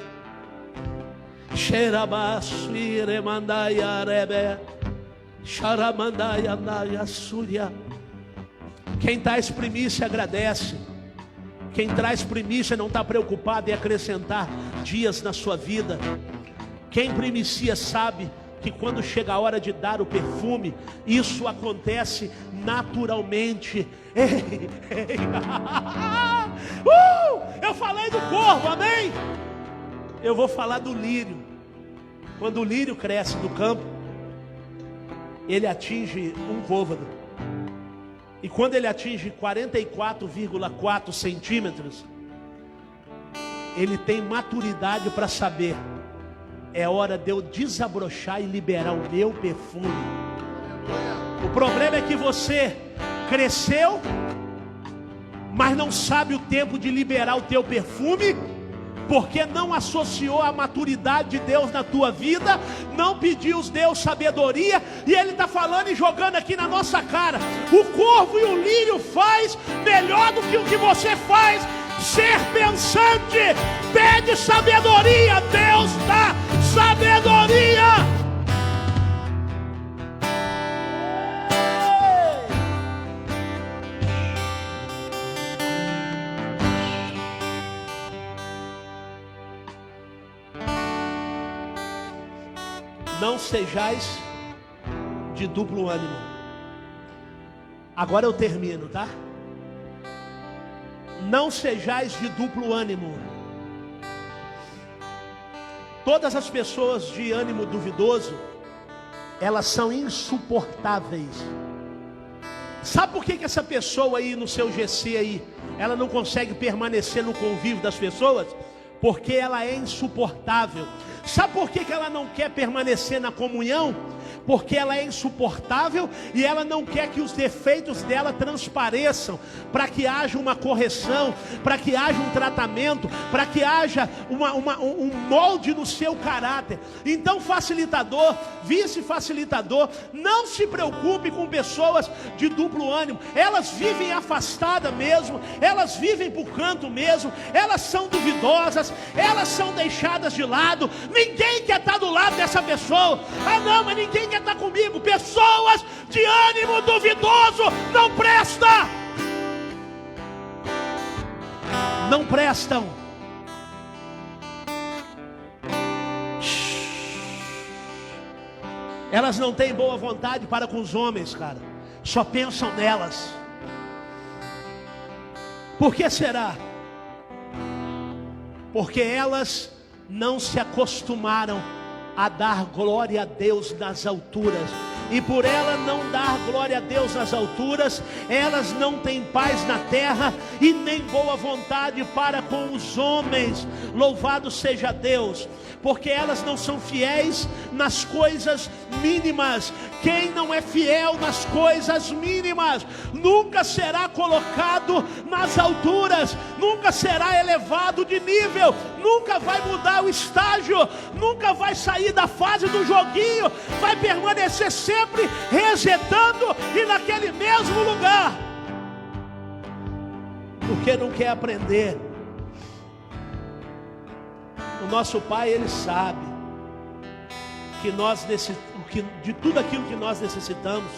Xerabassuire mandaia rebe. Xaramandaia andaia súria. Quem traz primícia agradece. Quem traz primícia não está preocupado em acrescentar dias na sua vida. Quem primicia sabe que quando chega a hora de dar o perfume, isso acontece naturalmente. Ei, ei. Eu falei do corvo, amém? Eu vou falar do lírio. Quando o lírio cresce no campo, ele atinge um côvado. E quando ele atinge 44,4 centímetros, ele tem maturidade para saber: é hora de eu desabrochar e liberar o meu perfume. O problema é que você cresceu, mas não sabe o tempo de liberar o teu perfume, porque não associou a maturidade de Deus na tua vida, não pediu Deus sabedoria, e Ele está falando e jogando aqui na nossa cara: o corvo e o lírio faz melhor do que o que você faz. Ser pensante, pede sabedoria, Deus dá sabedoria. Não sejais de duplo ânimo. Agora eu termino, tá? Não sejais de duplo ânimo. Todas as pessoas de ânimo duvidoso, elas são insuportáveis. Sabe por que essa pessoa aí no seu GC aí, ela não consegue permanecer no convívio das pessoas? Porque ela é insuportável. Sabe por que ela não quer permanecer na comunhão? Porque ela é insuportável e ela não quer que os defeitos dela transpareçam, para que haja uma correção, para que haja um tratamento, para que haja um molde no seu caráter. Então, facilitador, vice-facilitador, não se preocupe com pessoas de duplo ânimo. Elas vivem afastadas mesmo, elas vivem por canto mesmo, elas são duvidosas, elas são deixadas de lado. Ninguém quer estar do lado dessa pessoa. Ah não, mas ninguém quer estar comigo. Pessoas de ânimo duvidoso não prestam. Não prestam. Elas não têm boa vontade para com os homens, cara. Só pensam nelas. Por que será? Porque elas não se acostumaram a dar glória a Deus nas alturas. E por ela não dar glória a Deus nas alturas, elas não têm paz na terra e nem boa vontade para com os homens. Louvado seja Deus, porque elas não são fiéis nas coisas mínimas. Quem não é fiel nas coisas mínimas nunca será colocado nas alturas, nunca será elevado de nível, nunca vai mudar o estágio, nunca vai sair da fase do joguinho, vai permanecer sempre resetando e naquele mesmo lugar, porque não quer aprender. O nosso Pai, Ele sabe que de tudo aquilo que nós necessitamos,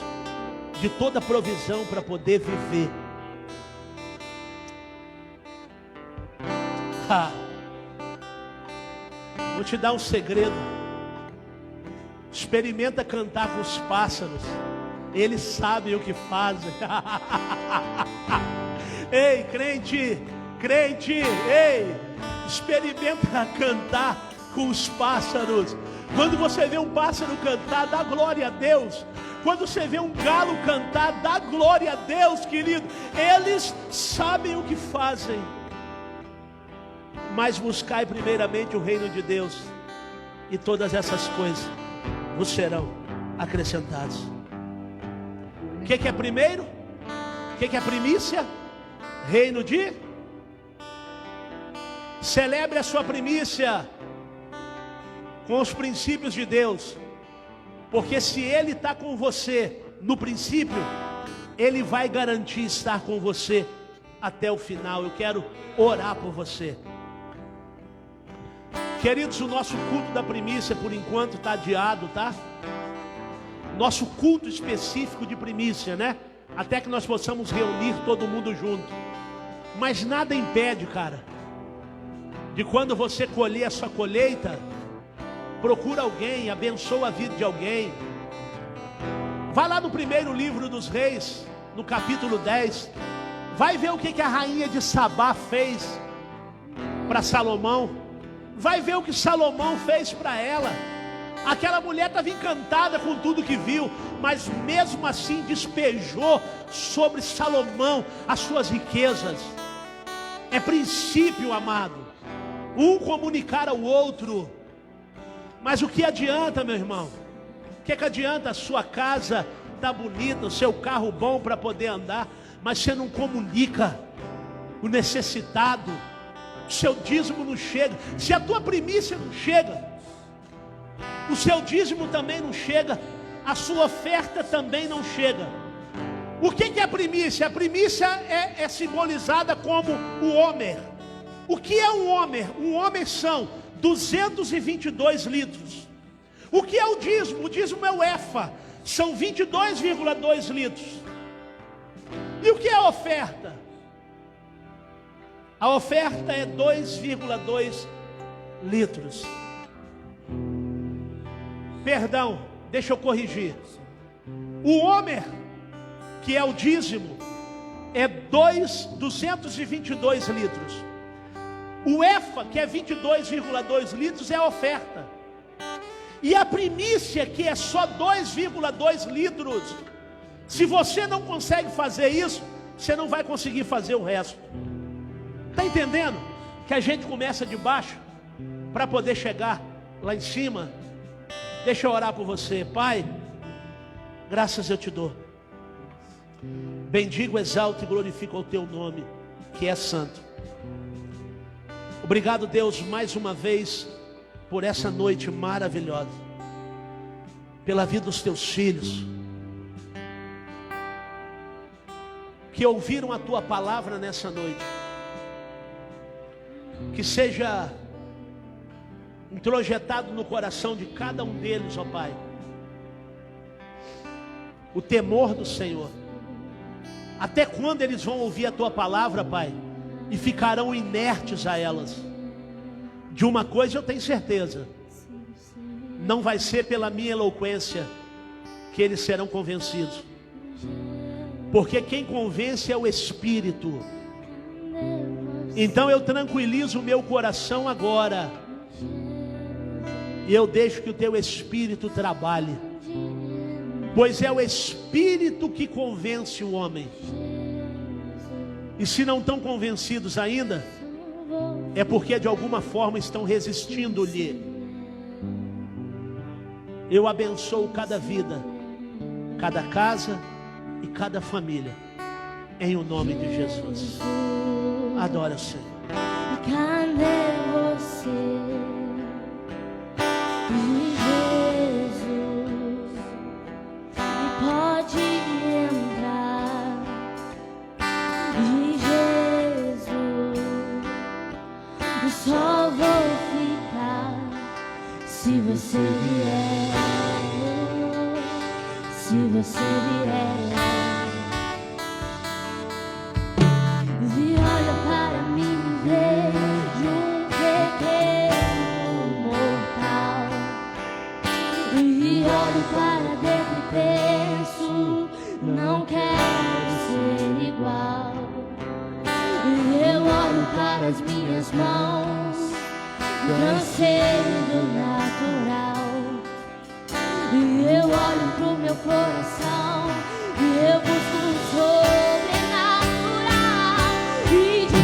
de toda provisão para poder viver. Vou te dar um segredo. Experimenta cantar com os pássaros. Eles sabem o que fazem. Ei, crente, ei, experimenta cantar com os pássaros. Quando você vê um pássaro cantar, dá glória a Deus. Quando você vê um galo cantar, dá glória a Deus, querido. Eles sabem o que fazem. Mas buscai primeiramente o reino de Deus, e todas essas coisas vos serão acrescentadas. O que é primeiro? O que é primícia? Reino de... Celebre a sua primícia com os princípios de Deus, porque se Ele está com você no princípio, Ele vai garantir estar com você até o final. Eu quero orar por você. Queridos, o nosso culto da primícia por enquanto está adiado, tá? Nosso culto específico de primícia, né? Até que nós possamos reunir todo mundo junto. Mas nada impede, cara, de quando você colher a sua colheita, procura alguém, abençoa a vida de alguém. Vai lá no primeiro livro dos Reis, no capítulo 10. Vai ver o que a rainha de Sabá fez para Salomão. Vai ver o que Salomão fez para ela. Aquela mulher estava encantada com tudo que viu, mas mesmo assim despejou sobre Salomão as suas riquezas. É princípio, amado, um comunicar ao outro. Mas o que adianta, meu irmão? O que adianta a sua casa estar bonita, o seu carro bom para poder andar, mas você não comunica o necessitado? O seu dízimo não chega. Se a tua primícia não chega, o seu dízimo também não chega, a sua oferta também não chega. O que é a primícia? A primícia é simbolizada como o homer. O que é um homer? Um homer são 222 litros. O que é o dízimo? O dízimo é o efa, são 22,2 litros. E o que é a oferta? A oferta é 2,2 litros. Perdão, deixa eu corrigir. O homer, que é o dízimo, é 222 litros. O efa, que é 22,2 litros, é a oferta. E a primícia, que é só 2,2 litros. Se você não consegue fazer isso, você não vai conseguir fazer o resto. Está entendendo? Que a gente começa de baixo para poder chegar lá em cima. Deixa eu orar por você. Pai, graças eu te dou. Bendigo, exalto e glorifico o teu nome, que é santo. Obrigado, Deus, mais uma vez, por essa noite maravilhosa, pela vida dos teus filhos, que ouviram a tua palavra nessa noite. Que seja introjetado no coração de cada um deles, ó Pai, o temor do Senhor. Até quando eles vão ouvir a tua palavra, Pai, e ficarão inertes a elas? De uma coisa eu tenho certeza: não vai ser pela minha eloquência que eles serão convencidos, porque quem convence é o Espírito. Então eu tranquilizo o meu coração agora, e eu deixo que o teu Espírito trabalhe, pois é o Espírito que convence o homem. E se não estão convencidos ainda, é porque de alguma forma estão resistindo-lhe. Eu abençoo cada vida, cada casa e cada família, em o nome de Jesus. Adora o Senhor. Cadê você, Jesus? E pode entrar, Jesus. Eu só vou ficar se você vier, se você vier. Para dentro e penso, não quero ser igual. Eu olho para as minhas mãos, cansei do natural. Eu olho pro meu coração e eu busco o sobrenatural. E de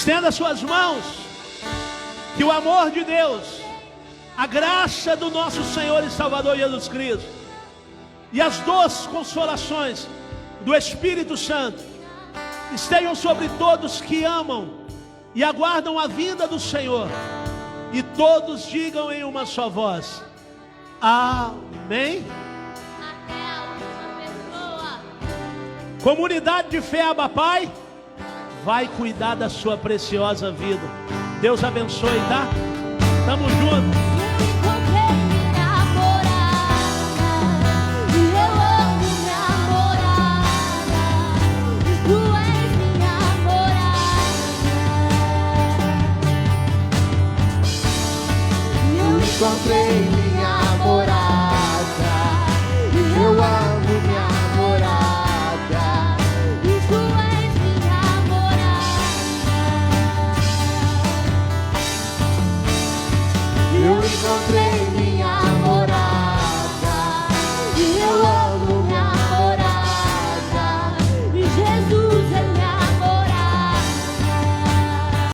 estenda suas mãos, que o amor de Deus, a graça do nosso Senhor e Salvador Jesus Cristo e as doces consolações do Espírito Santo estejam sobre todos que amam e aguardam a vinda do Senhor, e todos digam em uma só voz: amém. Até a última pessoa. Comunidade de fé Abba Pai vai cuidar da sua preciosa vida. Deus abençoe, tá? Tamo junto. encontrei